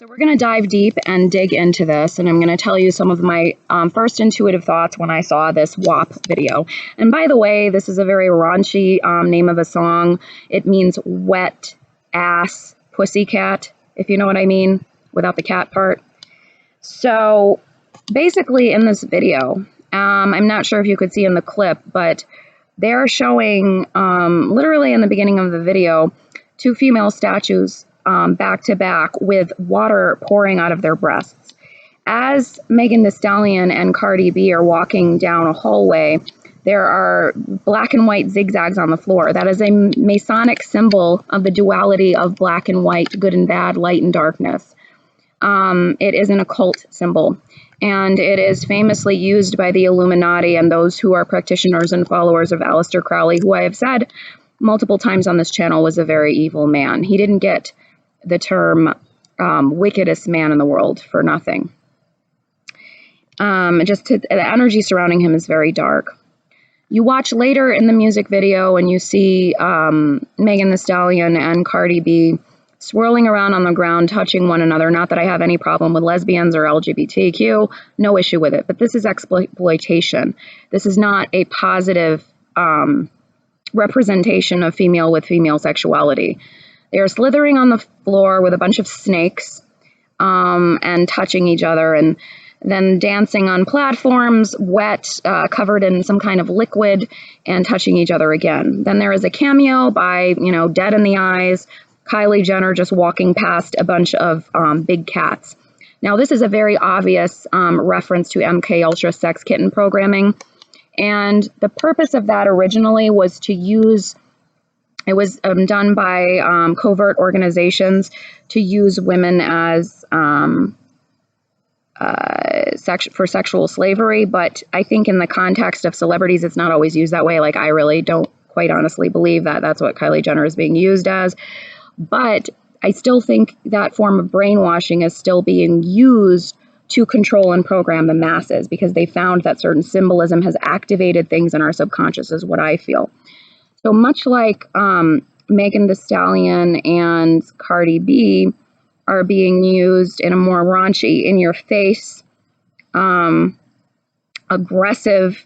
So we're going to dive deep and dig into this, and I'm going to tell you some of my first intuitive thoughts when I saw this WAP video. And by the way, this is a very raunchy name of a song. It means wet ass pussycat, if you know what I mean, without the cat part. So basically in this video, I'm not sure if you could see in the clip, but they're showing literally in the beginning of the video, two female statues back to back with water pouring out of their breasts. As Megan Thee Stallion and Cardi B are walking down a hallway, there are black and white zigzags on the floor. That is a Masonic symbol of the duality of black and white, good and bad, light and darkness. It is an occult symbol, and it is famously used by the Illuminati and those who are practitioners and followers of Aleister Crowley, who I have said multiple times on this channel was a very evil man. He didn't get the term wickedest man in the world for nothing. The energy surrounding him is very dark. You watch later in the music video and you see Megan Thee Stallion and Cardi B swirling around on the ground, touching one another. Not that I have any problem with lesbians or LGBTQ, no issue with it, but this is exploitation. This is not a positive representation of female with female sexuality. They are slithering on the floor with a bunch of snakes and touching each other, and then dancing on platforms, wet, covered in some kind of liquid, and touching each other again. Then there is a cameo by, dead in the eyes, Kylie Jenner just walking past a bunch of big cats. Now, this is a very obvious reference to MK Ultra sex kitten programming. And the purpose of that originally was to use, it was done by covert organizations to use women as for sexual slavery. But I think in the context of celebrities, it's not always used that way. Like, I really don't quite honestly believe that that's what Kylie Jenner is being used as. But I still think that form of brainwashing is still being used to control and program the masses, because they found that certain symbolism has activated things in our subconscious, is what I feel. So much like Megan Thee Stallion and Cardi B are being used in a more raunchy, in-your-face, aggressive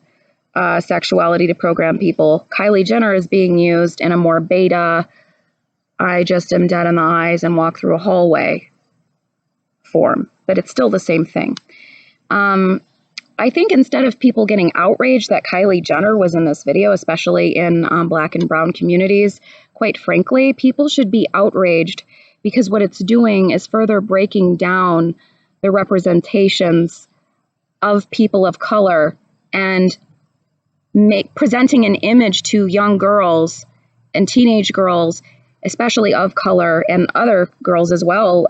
sexuality to program people, Kylie Jenner is being used in a more beta, I just am dead in the eyes and walk through a hallway form. But it's still the same thing. I think instead of people getting outraged that Kylie Jenner was in this video, especially in Black and brown communities, quite frankly, people should be outraged because what it's doing is further breaking down the representations of people of color and presenting an image to young girls and teenage girls, especially of color, and other girls as well,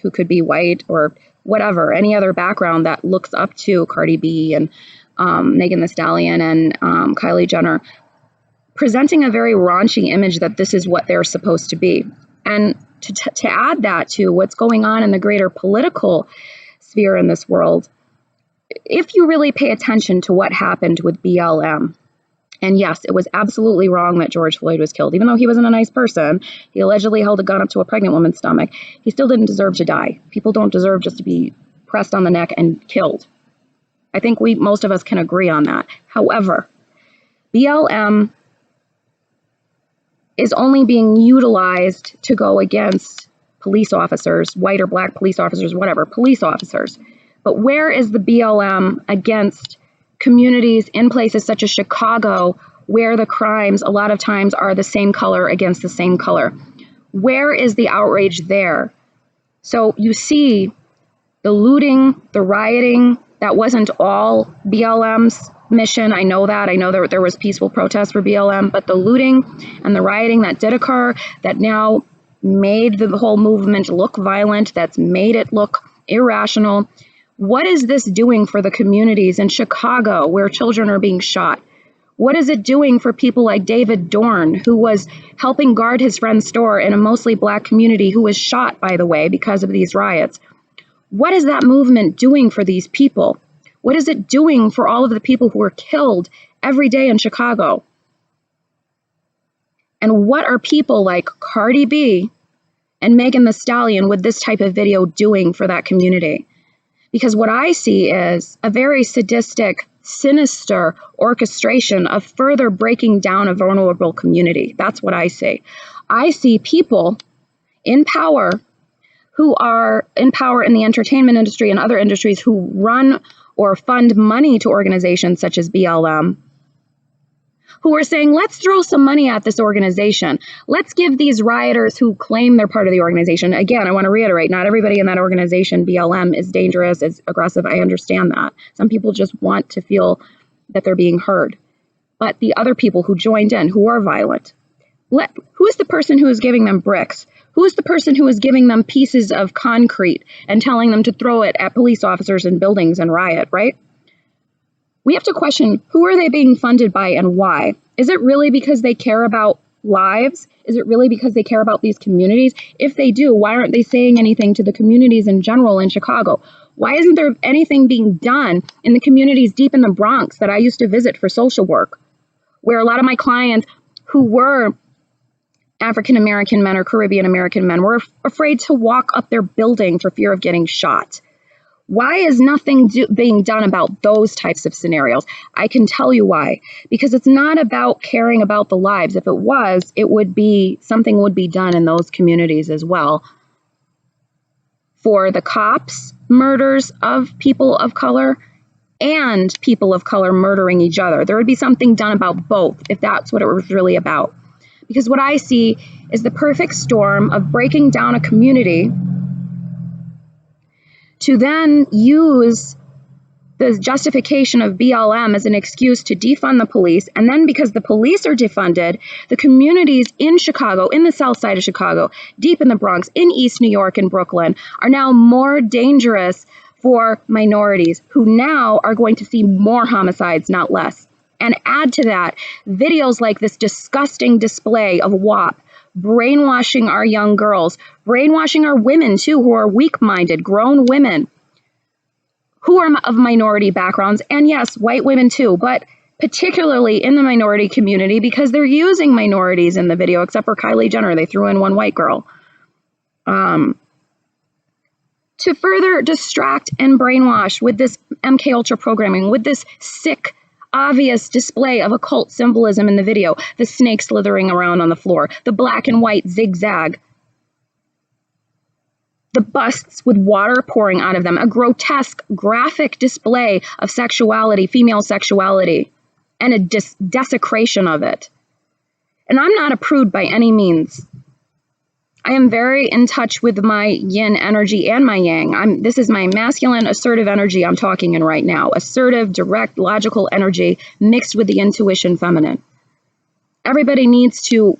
who could be white or whatever, any other background that looks up to Cardi B and Megan Thee Stallion and Kylie Jenner, presenting a very raunchy image that this is what they're supposed to be. And to add that to what's going on in the greater political sphere in this world, if you really pay attention to what happened with BLM, and yes, it was absolutely wrong that George Floyd was killed. Even though he wasn't a nice person, he allegedly held a gun up to a pregnant woman's stomach. He still didn't deserve to die. People don't deserve just to be pressed on the neck and killed. I think most of us can agree on that. However, BLM is only being utilized to go against police officers, white or black police officers, whatever, police officers. But where is the BLM against communities in places such as Chicago, where the crimes a lot of times are the same color against the same color? Where is the outrage there? So you see the looting, the rioting, that wasn't all BLM's mission. I know that. I know that there was peaceful protest for BLM, but the looting and the rioting that did occur, that now made the whole movement look violent, that's made it look irrational. What is this doing for the communities in Chicago where children are being shot? What is it doing for people like David Dorn, who was helping guard his friend's store in a mostly black community, who was shot, by the way, because of these riots? What is that movement doing for these people? What is it doing for all of the people who are killed every day in Chicago? And what are people like Cardi B and Megan Thee Stallion with this type of video doing for that community? Because what I see is a very sadistic, sinister orchestration of further breaking down a vulnerable community. That's what I see. I see people in power who are in power in the entertainment industry and other industries who run or fund money to organizations such as BLM, who are saying, let's throw some money at this organization. Let's give these rioters who claim they're part of the organization. Again, I want to reiterate, not everybody in that organization, BLM, is dangerous, is aggressive. I understand that. Some people just want to feel that they're being heard. But the other people who joined in, who are violent, who is the person who is giving them bricks? Who is the person who is giving them pieces of concrete and telling them to throw it at police officers and buildings and riot, right? We have to question, who are they being funded by and why? Is it really because they care about lives? Is it really because they care about these communities? If they do, why aren't they saying anything to the communities in general in Chicago? Why isn't there anything being done in the communities deep in the Bronx that I used to visit for social work, where a lot of my clients who were African-American men or Caribbean-American men were afraid to walk up their building for fear of getting shot? Why is nothing being done about those types of scenarios? I can tell you why. Because it's not about caring about the lives. If it was, it would be, something would be done in those communities as well. For the cops' murders of people of color and people of color murdering each other. There would be something done about both if that's what it was really about. Because what I see is the perfect storm of breaking down a community to then use the justification of BLM as an excuse to defund the police. And then because the police are defunded, the communities in Chicago, in the south side of Chicago, deep in the Bronx, in East New York and Brooklyn, are now more dangerous for minorities who now are going to see more homicides, not less. And add to that, videos like this disgusting display of WAP, brainwashing our young girls, brainwashing our women too, who are weak-minded, grown women, who are of minority backgrounds, and yes, white women too, but particularly in the minority community because they're using minorities in the video, except for Kylie Jenner. They threw in one white girl. To further distract and brainwash with this MK Ultra programming, with this sick, obvious display of occult symbolism in the video, the snake slithering around on the floor, the black and white zigzag, the busts with water pouring out of them, a grotesque, graphic display of sexuality, female sexuality, and a desecration of it. And I'm not a prude by any means. I am very in touch with my yin energy and my yang. This is my masculine, assertive energy I'm talking in right now. Assertive, direct, logical energy mixed with the intuition feminine. Everybody needs to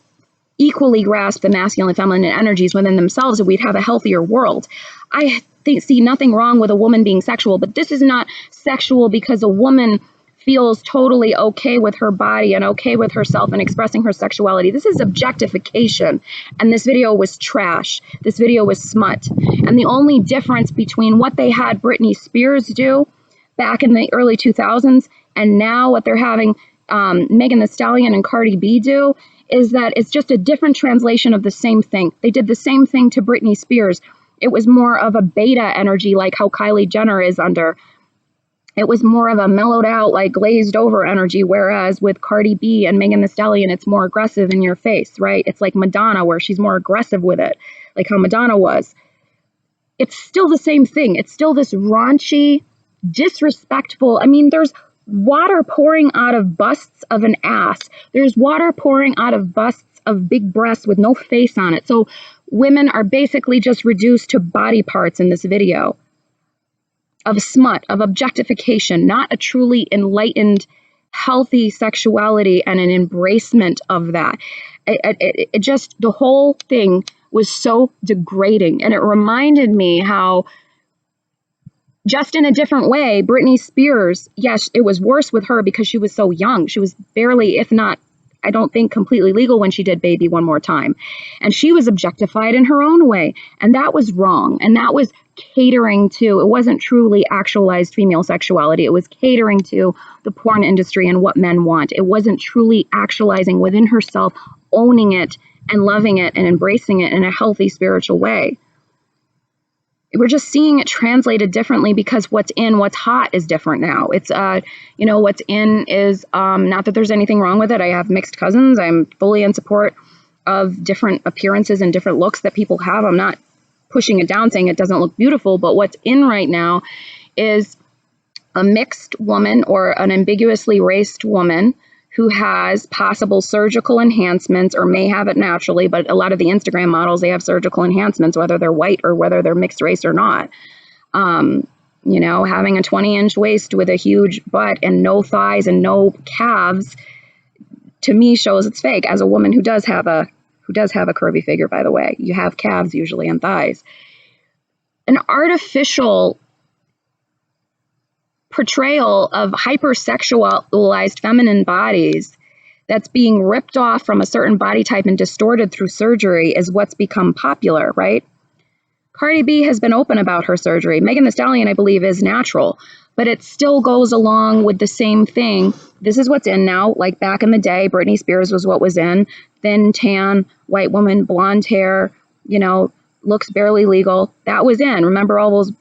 equally grasp the masculine and feminine energies within themselves, and we'd have a healthier world. I see nothing wrong with a woman being sexual, but this is not sexual because a woman feels totally okay with her body and okay with herself and expressing her sexuality. This is objectification, and this video was trash. This video was smut. And the only difference between what they had Britney Spears do back in the early 2000s and now what they're having Megan Thee Stallion and Cardi B do is that it's just a different translation of the same thing. They did the same thing to Britney Spears. It was more of a beta energy, like how Kylie Jenner is under. It was more of a mellowed out, like glazed over energy, whereas with Cardi B and Megan Thee Stallion, it's more aggressive in your face, right? It's like Madonna, where she's more aggressive with it, like how Madonna was. It's still the same thing. It's still this raunchy, disrespectful. I mean, there's water pouring out of busts of an ass. There's water pouring out of busts of big breasts with no face on it. So women are basically just reduced to body parts in this video of smut, of objectification, not a truly enlightened, healthy sexuality and an embracement of that. It just, the whole thing was so degrading. And it reminded me how, just in a different way, Britney Spears, yes, it was worse with her because she was so young. She was barely, if not, I don't think completely legal when she did Baby One More Time. And she was objectified in her own way. And that was wrong. And that was catering to, it wasn't truly actualized female sexuality. It was catering to the porn industry and what men want. It wasn't truly actualizing within herself, owning it and loving it and embracing it in a healthy spiritual way. We're just seeing it translated differently because what's in, what's hot is different now. It's, you know, what's in is, not that there's anything wrong with it. I have mixed cousins. I'm fully in support of different appearances and different looks that people have. I'm not pushing it down saying it doesn't look beautiful, but what's in right now is a mixed woman or an ambiguously raced woman who has possible surgical enhancements or may have it naturally, but a lot of the Instagram models, they have surgical enhancements, whether they're white or whether they're mixed race or not. You know, having a 20-inch waist with a huge butt and no thighs and no calves, to me shows it's fake. As a woman who does have a curvy figure, by the way, you have calves usually and thighs. An artificial portrayal of hypersexualized feminine bodies that's being ripped off from a certain body type and distorted through surgery is what's become popular, right? Cardi B has been open about her surgery. Megan Thee Stallion, I believe, is natural, but it still goes along with the same thing. This is what's in now. Like back in the day, Britney Spears was what was in. Thin, tan, white woman, blonde hair, you know, looks barely legal. That was in. Remember all those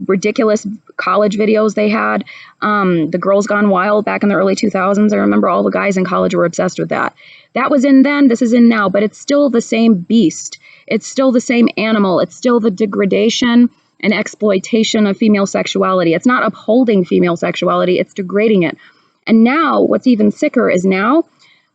ridiculous college videos they had? The Girls Gone Wild back in the early 2000s. I remember all the guys in college were obsessed with that. That was in then, this is in now, but it's still the same beast. It's still the same animal. It's still the degradation and exploitation of female sexuality. It's not upholding female sexuality, it's degrading it. And now, what's even sicker is now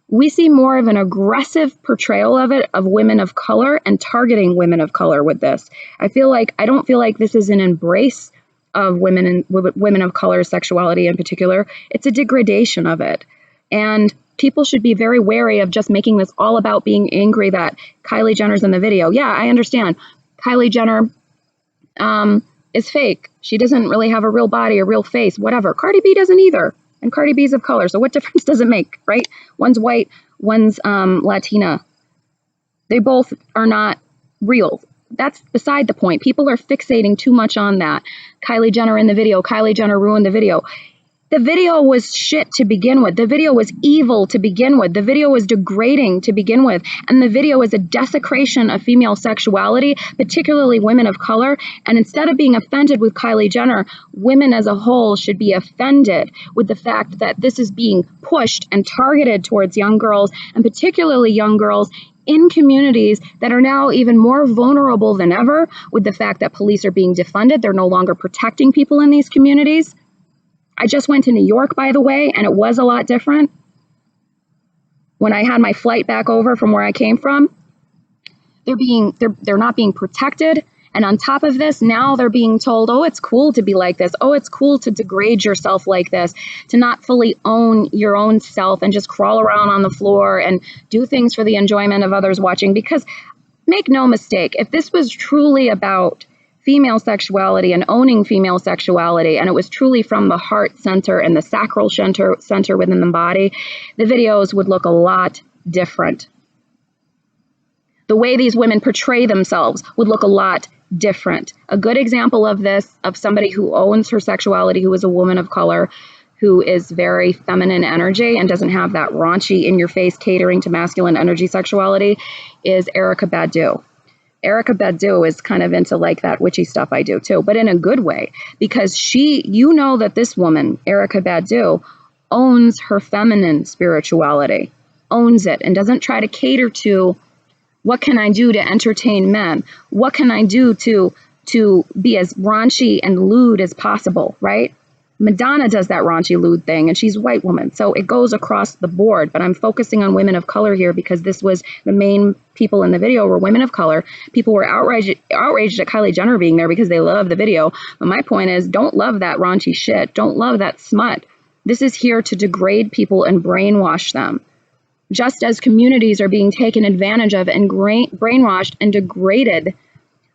we see more of an aggressive portrayal of it, of women of color and targeting women of color with this. I don't feel like this is an embrace of women and women of color sexuality in particular. It's a degradation of it. And people should be very wary of just making this all about being angry that Kylie Jenner's in the video. Yeah, I understand. Kylie Jenner is fake. She doesn't really have a real body, a real face, whatever. Cardi B doesn't either. And Cardi B's of color. So what difference does it make, right? One's white, one's Latina. They both are not real. That's beside the point. People are fixating too much on that. Kylie Jenner in the video. Kylie Jenner ruined the video. The video was shit to begin with. The video was evil to begin with. The video was degrading to begin with. And the video is a desecration of female sexuality, particularly women of color. And instead of being offended with Kylie Jenner, women as a whole should be offended with the fact that this is being pushed and targeted towards young girls, and particularly young girls in communities that are now even more vulnerable than ever, with the fact that police are being defunded. They're no longer protecting people in these communities. I just went to New York, by the way, and it was a lot different. When I had my flight back over from where I came from, they're not being protected. And on top of this, now they're being told, oh, it's cool to be like this. Oh, it's cool to degrade yourself like this, to not fully own your own self and just crawl around on the floor and do things for the enjoyment of others watching. Because make no mistake, if this was truly about female sexuality and owning female sexuality, and it was truly from the heart center and the sacral center within the body, the videos would look a lot different. The way these women portray themselves would look a lot different. A good example of this, of somebody who owns her sexuality, who is a woman of color, who is very feminine energy and doesn't have that raunchy, in-your-face, catering to masculine energy sexuality, is Erykah Badu. Erykah Badu is kind of into like that witchy stuff I do too, but in a good way, because you know that this woman, Erykah Badu, owns her feminine spirituality, owns it, and doesn't try to cater to what can I do to entertain men? What can I do to be as raunchy and lewd as possible, right? Madonna does that raunchy lewd thing, and she's a white woman. So it goes across the board, but I'm focusing on women of color here because this was the main people in the video were women of color. People were outraged at Kylie Jenner being there because they love the video. But my point is, don't love that raunchy shit. Don't love that smut. This is here to degrade people and brainwash them. Just as communities are being taken advantage of and brainwashed and degraded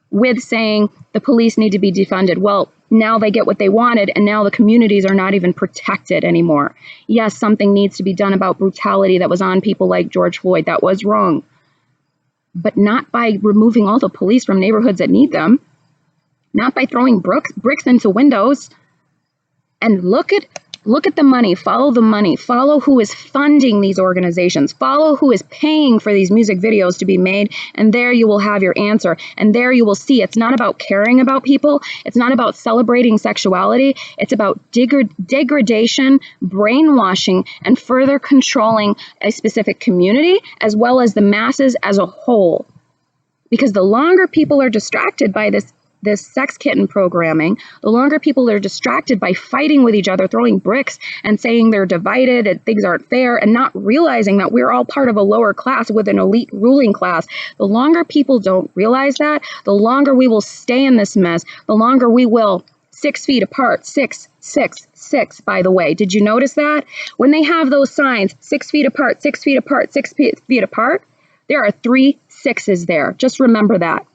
with saying the police need to be defunded. Well, now they get what they wanted, and now the communities are not even protected anymore. Yes, something needs to be done about brutality that was on people like George Floyd. That was wrong. But not by removing all the police from neighborhoods that need them. Not by throwing bricks into windows. And look at Look at the money, follow who is funding these organizations, follow who is paying for these music videos to be made, and there you will have your answer. And there you will see it's not about caring about people, it's not about celebrating sexuality, it's about degradation, brainwashing, and further controlling a specific community as well as the masses as a whole. Because the longer people are distracted by this sex kitten programming, the longer people are distracted by fighting with each other, throwing bricks and saying they're divided and things aren't fair, and not realizing that we're all part of a lower class with an elite ruling class, the longer people don't realize that, the longer we will stay in this mess, the longer we will 6 feet apart, 6, 6, 6, by the way. Did you notice that? When they have those signs, 6 feet apart, 6 feet apart, 6 feet apart, there are 3 6s there. Just remember that.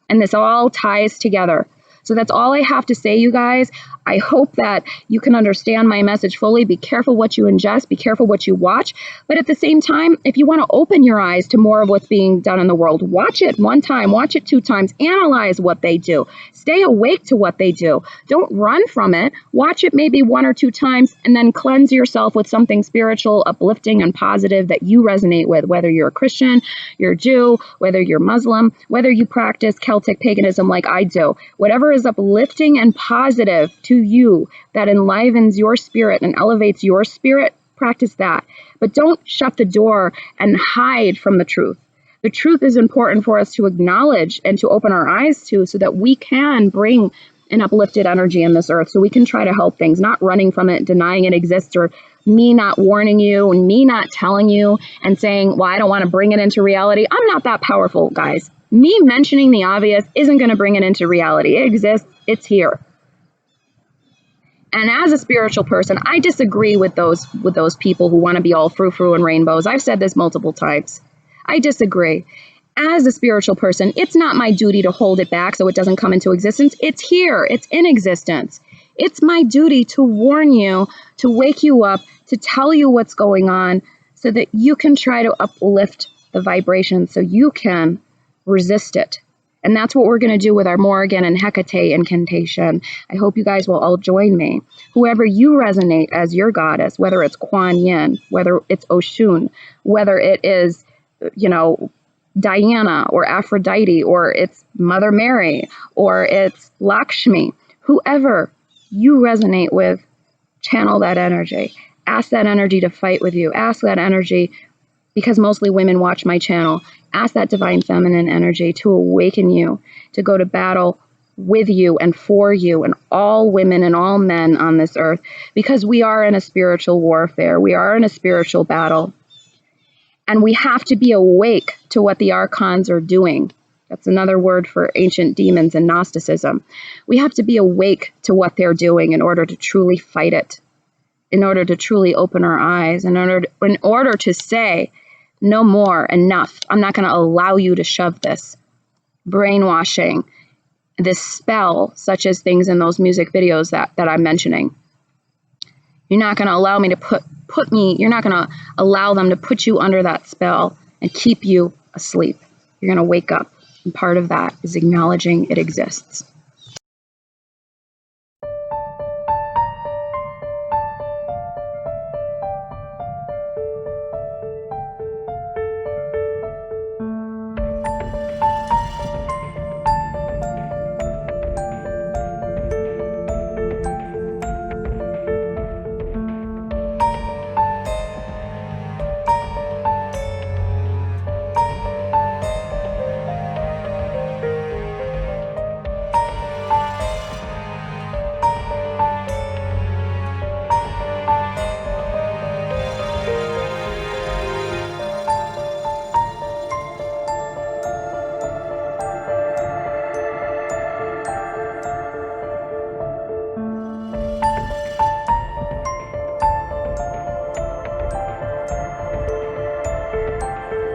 And this all ties together. So that's all I have to say, you guys. I hope that you can understand my message fully. Be careful what you ingest. Be careful what you watch. But at the same time, if you want to open your eyes to more of what's being done in the world, watch it 1 time, watch it 2 times, analyze what they do. Stay awake to what they do. Don't run from it. Watch it maybe 1 or 2 times and then cleanse yourself with something spiritual, uplifting, and positive that you resonate with, whether you're a Christian, you're a Jew, whether you're Muslim, whether you practice Celtic paganism like I do. Whatever is uplifting and positive to you, that enlivens your spirit and elevates your spirit, practice that. But don't shut the door and hide from the truth. The truth is important for us to acknowledge and to open our eyes to, so that we can bring an uplifted energy in this earth, so we can try to help things, not running from it, denying it exists, or me not warning you and me not telling you and saying, well, I don't want to bring it into reality. I'm not that powerful, guys. Me mentioning the obvious isn't going to bring it into reality. It exists. It's here. And as a spiritual person, I disagree with those people who want to be all frou-frou and rainbows. I've said this multiple times. I disagree. As a spiritual person, it's not my duty to hold it back so it doesn't come into existence. It's here. It's in existence. It's my duty to warn you, to wake you up, to tell you what's going on so that you can try to uplift the vibration so you can resist it. And that's what we're going to do with our Morrigan and Hecate incantation. I hope you guys will all join me. Whoever you resonate as your goddess, whether it's Kuan Yin, whether it's Oshun, whether it is, Diana or Aphrodite, or it's Mother Mary, or it's Lakshmi, whoever you resonate with, channel that energy. Ask that energy to fight with you. Ask that energy, because mostly women watch my channel, ask that divine feminine energy to awaken you, to go to battle with you and for you and all women and all men on this earth, because we are in a spiritual warfare. We are in a spiritual battle. And we have to be awake to what the archons are doing. That's another word for ancient demons and Gnosticism. We have to be awake to what they're doing in order to truly fight it, in order to truly open our eyes, in order to say, no more, enough. I'm not going to allow you to shove this brainwashing, this spell, such as things in those music videos that I'm mentioning. You're not going to allow me to you're not going to allow them to put you under that spell and keep you asleep. You're going to wake up. And part of that is acknowledging it exists.